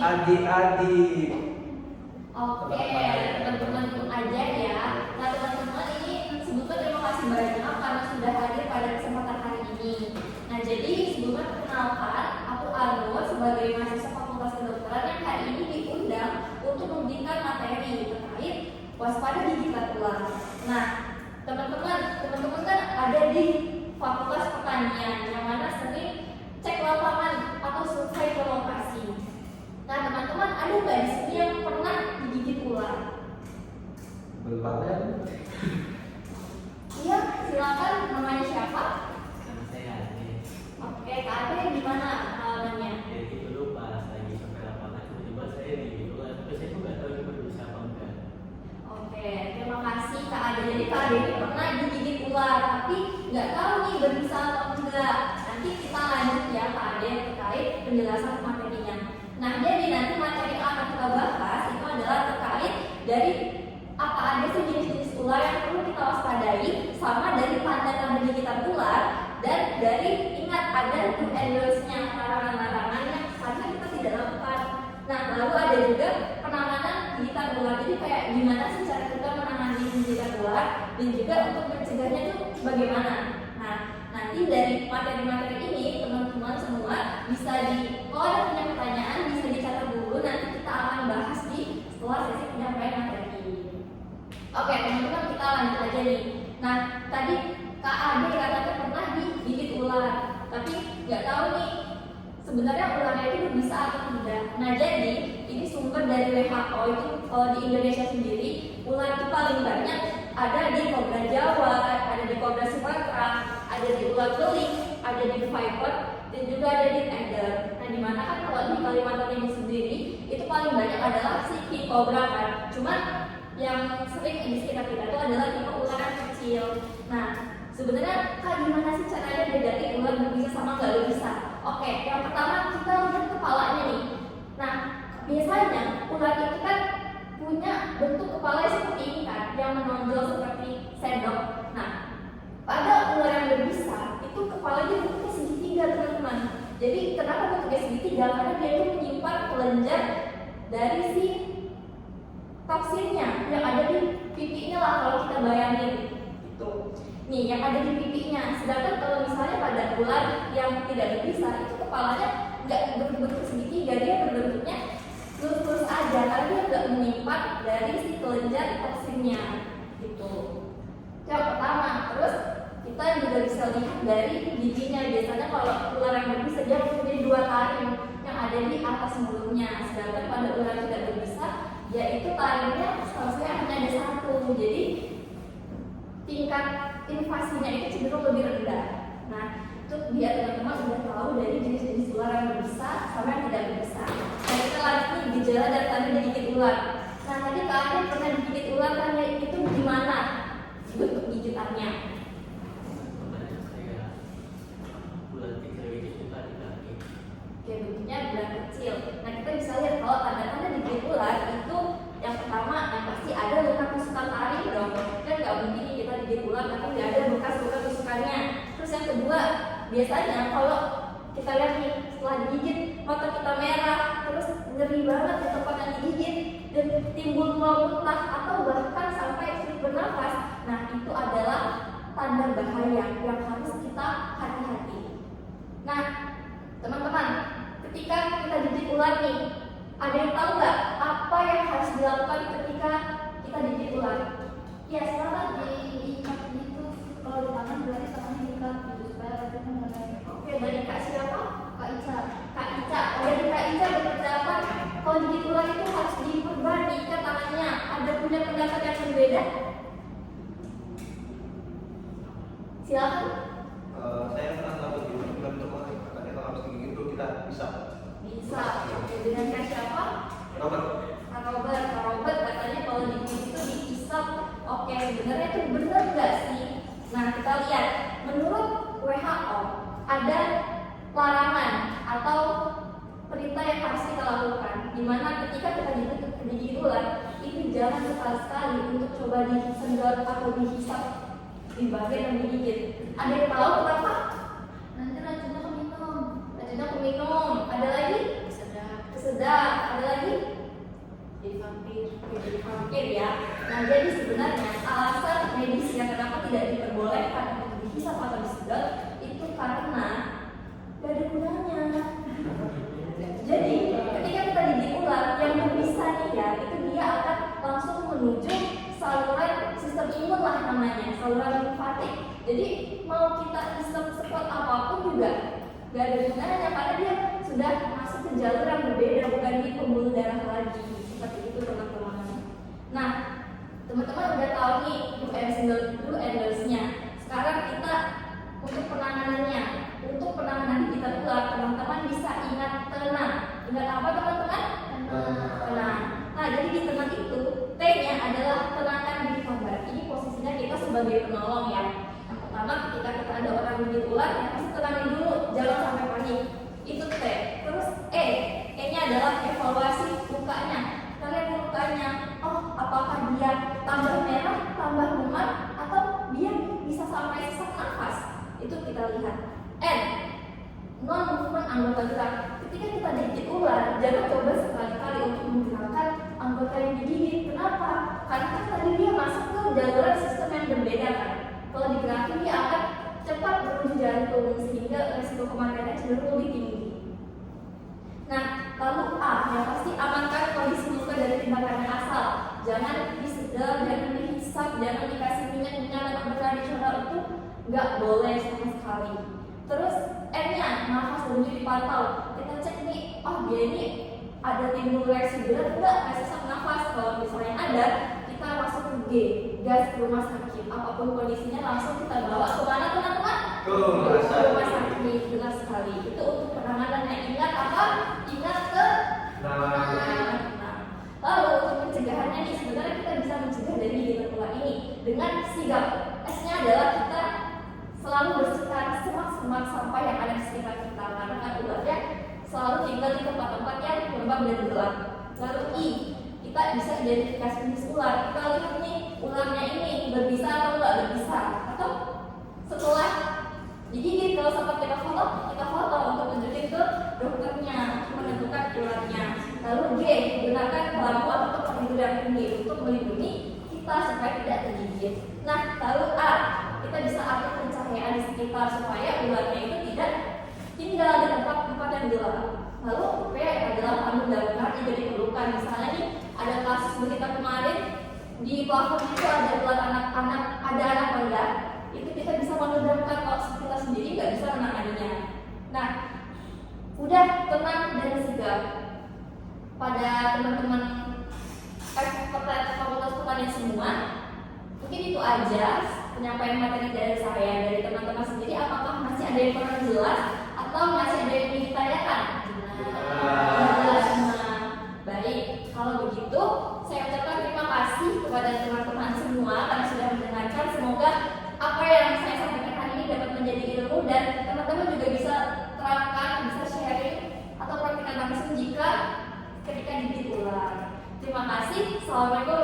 Adik-adik. Oke, teman-teman aja ya. Nah teman-teman ini sebelumnya terima kasih banyak karena sudah hadir pada kesempatan hari ini. Nah jadi sebelumnya perkenalkan, aku Arno sebagai mahasiswa Fakultas Kedokteran yang hari ini diundang untuk memberikan materi terkait waspada gigitan ular. Nah teman-teman kan ada di Fakultas Pertanian yang mana sering cek lapangan atau survei ke lokasi. Nah teman-teman ada nggak di sini yang pernah digigit ular? Belum. Iya, silakan. Namanya siapa? Nama saya Ade. Oke, Kak Ade gimana pengalamannya? Jadi dulu pas lagi sampai lapangan tiba-tiba saya digigit ular, tapi saya juga nggak tahu itu berusaha apa enggak. Oke, terima kasih Kak Ade. Jadi Kak Ade ini pernah digigit ular, tapi nggak tahu nih berbisa atau enggak. Nanti kita lanjut ya Kak Ade terkait penjelasan materinya. Nah, jadi nanti materi yang akan kita bahas itu adalah terkait dari apa aja sih jenis-jenis ular yang perlu kita waspadai, sama dari tanda-tanda gigitan ular, dan dari ingat ada do and don'ts-nya, larangan-larangan yang seharusnya kita tidak lakukan. Nah, lalu ada juga penanganan gigitan ular. Jadi kayak gimana sih cara kita menangani gigitan ular dan juga untuk mencegahnya itu bagaimana. Nah, nanti dari materi-materi ini teman-teman semua bisa kalau ada punya pertanyaan bisa dicatat dulu, nanti kita akan bahas di setelah sesi penyampaian materi. Oke teman-teman, kita lanjut aja nih. Nah tadi Kak Ade katanya pernah digigit ular, tapi nggak tahu nih sebenarnya ularnya itu bisa atau tidak. Nah jadi ini sumber dari WHO itu di Indonesia sendiri ular itu paling banyak ada di kobra Jawa, ada di kobra Sumatera, ada di ular beling, ada di viper, dan juga ada di tiger. Nah dimana kan kalau di Kalimantan ini sendiri itu paling banyak adalah si king cobra kan. Cuman yang sering di sekitar kita itu adalah tipe ular yang kecil. Nah sebenarnya Kak gimana sih caranya bedain ular berbisa sama nggak berbisa? Oke, yang pertama kita lihat kepalanya nih. Nah biasanya ular itu kan punya bentuk kepala seperti ini kan, yang menonjol seperti sendok. Nah pada ular yang berbisa itu kepalanya bentuknya segitiga teman-teman. Jadi kenapa bentuknya segitiga? Karena dia itu menyimpan kelenjar dari si toksinnya yang ada di pipinya lah, kalau kita bayangin itu nih yang ada di pipinya. Sedangkan kalau misalnya pada ular yang tidak berbisa itu kepalanya nggak berbentuk segitiga, dia berbentuknya lurus-lurus aja karena dia nggak menyimpan dari si kelenjar toksinnya gitu. Yang pertama. Terus kita juga bisa lihat dari giginya. Biasanya kalau ular yang berbisa dia mempunyai 2 taring yang ada di atas mulutnya, sedangkan pada ular tidak berbisa yaitu taringnya seharusnya hanya ada 1. Jadi tingkat invasinya itu cenderung lebih rendah. Nah itu dia teman-teman sudah tahu dari jenis-jenis ular yang berbisa sama yang tidak berbisa. Nah kita lanjut nih gejala dan tanda digigit ular. Nah tadi kalian pernah digigit ular kan, ya itu gimana bentuk gigitannya? Kemarin saya bulan 3 gigit juga di kaki. Oke, bentuknya bulan kecil. Nah kita bisa lihat kalau tanda-tanda digigit ular itu yang pertama yang pasti ada luka tusukan taring dong. Kan nggak mungkin kita digigit ular tapi nggak ada bekas luka tusukannya. Terus yang kedua biasanya kalau kita lihat nih setelah digigit mata kita merah, terus nyeri banget di tempat yang digigit dan timbul mual muntah atau bahkan sampai sulit bernafas. Nah itu adalah tanda bahaya yang harus kita hati-hati. Nah teman-teman, ketika kita digigit ular nih, ada yang tahu nggak apa yang harus dilakukan ketika kita digigit ular? Ya, silakan diikat gitu. Kalau di tangan berarti tangannya diikat gitu supaya rasanya nggak naik. Oke, dari Kak siapa? Kak Ica. Kak Ica, dari Kak Ica berpendapat kalau digigit ular itu harus diperban, diikat tangannya. Ada punya pendapat yang berbeda? Silakan. Saya pernah tahu di bulan kemarin katanya kalau harus digigit itu kita bisa. Bisa. Oke, dengan Kak siapa? Robert. Kak Robert katanya kalau digigit itu dihisap. Oke, sebenarnya itu benar nggak sih? Nah kita lihat menurut WHO ada larangan atau perintah yang harus kita lakukan, dimana ketika kita digigit ular itu jangan sekali-sekali untuk coba disedot atau dihisap di bagian yang digigit. Ada yang tahu kenapa? Nanti racunnya keminum. Ada lagi? Kesedak. Ada imun lah namanya, saluran limfatik. Jadi mau kita isep sekuat apapun juga gak ada gunanya karena dia sudah masuk ke jalur yang berbeda, bukan di pembuluh darah lagi. Seperti itu teman-teman. Nah, teman-teman udah tahu nih do and don'ts-nya. Sekarang kita untuk penanganannya. Untuk penanganan kita ular, teman-teman bisa ingat tenang. Ingat apa teman-teman? Tenang. Nah, jadi di tenang itu T-nya adalah tenangkan diri korban. Ini posisinya kita sebagai penolong ya. Yang pertama, ketika kita ada orang gigit ular, ya pasti tenangin dulu, jangan sampai panik. Itu T. Terus E-nya adalah evaluasi lukanya. Kalian lukanya, oh apakah dia tambah merah, tambah memar, atau dia bisa sampai sesak nafas? Itu kita lihat. N, non movement anggota gerak. Ketika kita digigit ular, jangan coba sekali-kali untuk menggerakkan anggota yang digigit. Kenapa? Karena kan tadi dia masuk ke jalur sistem yang berbeda kan. Kalau digerakin dia akan cepat menuju jantung sehingga resiko kematiannya cenderung lebih tinggi. Nah, lalu A, yang pasti amankan kondisi luka dari tindakannya asal. Jangan disedot, jangan dihisap, jangan dikasih minyak-minyak dan obat tradisional, itu nggak boleh sama sekali. Terus N-nya, nafas dan dipantau. Kita cek nih, oh dia ini ada timbul reaksi berat enggak, kayak sesak nafas. Kalau misalnya ada, kita masuk ke G, gas ke rumah sakit. Apapun kondisinya langsung kita bawa ke mana teman-teman? Ke rumah sakit. Benar sekali. Itu untuk penanganannya. Ingat apa? Ingat ke penanganan. Lalu untuk pencegahannya nih, sebenarnya kita bisa mencegah dari gigitan ular ini dengan sigap. S-nya adalah kita selalu bersihkan semak-semak sampah yang ada di sekitar kita, karena kan ularnya selalu tinggal di tempat-tempat yang lembab dan gelap. Lalu I, kita bisa identifikasi jenis ular. Kita lihat nih ularnya ini berbisa atau enggak berbisa, atau setelah digigit kalau sempat kita foto untuk tunjukin ke dokternya menentukan ularnya. Lalu G, gunakan bambu atau tempat tidur yang tinggi untuk melindungi kita supaya tidak tergigit. Nah, lalu A, kita bisa atur pencahayaan di sekitar supaya ularnya itu tidak tinggal di tempat-tempat yang gelap. Lalu P adalah pandu darurat yang diperlukan. Misalnya nih ada kasus berita kemarin di plafon itu ada ular anak-anak, ada anak rendah, itu kita bisa memadamkan kalau kita sendiri nggak bisa menanganinya. Nah, udah tenang dan sigap. Pada teman-teman fakultas pertanian semua, mungkin itu aja penyampaian materi dari saya. Dari teman-teman sendiri, apakah masih ada yang kurang jelas atau masih ada yang ingin ditanyakan? Jelas. Baik, kalau begitu saya ucapkan terima kasih kepada teman-teman semua karena sudah mendengarkan. Semoga apa yang saya sampaikan hari ini dapat menjadi ilmu dan teman-teman juga bisa terapkan, bisa sharing atau praktikkan langsung jika ketika digigit ular. Terima kasih. Assalamualaikum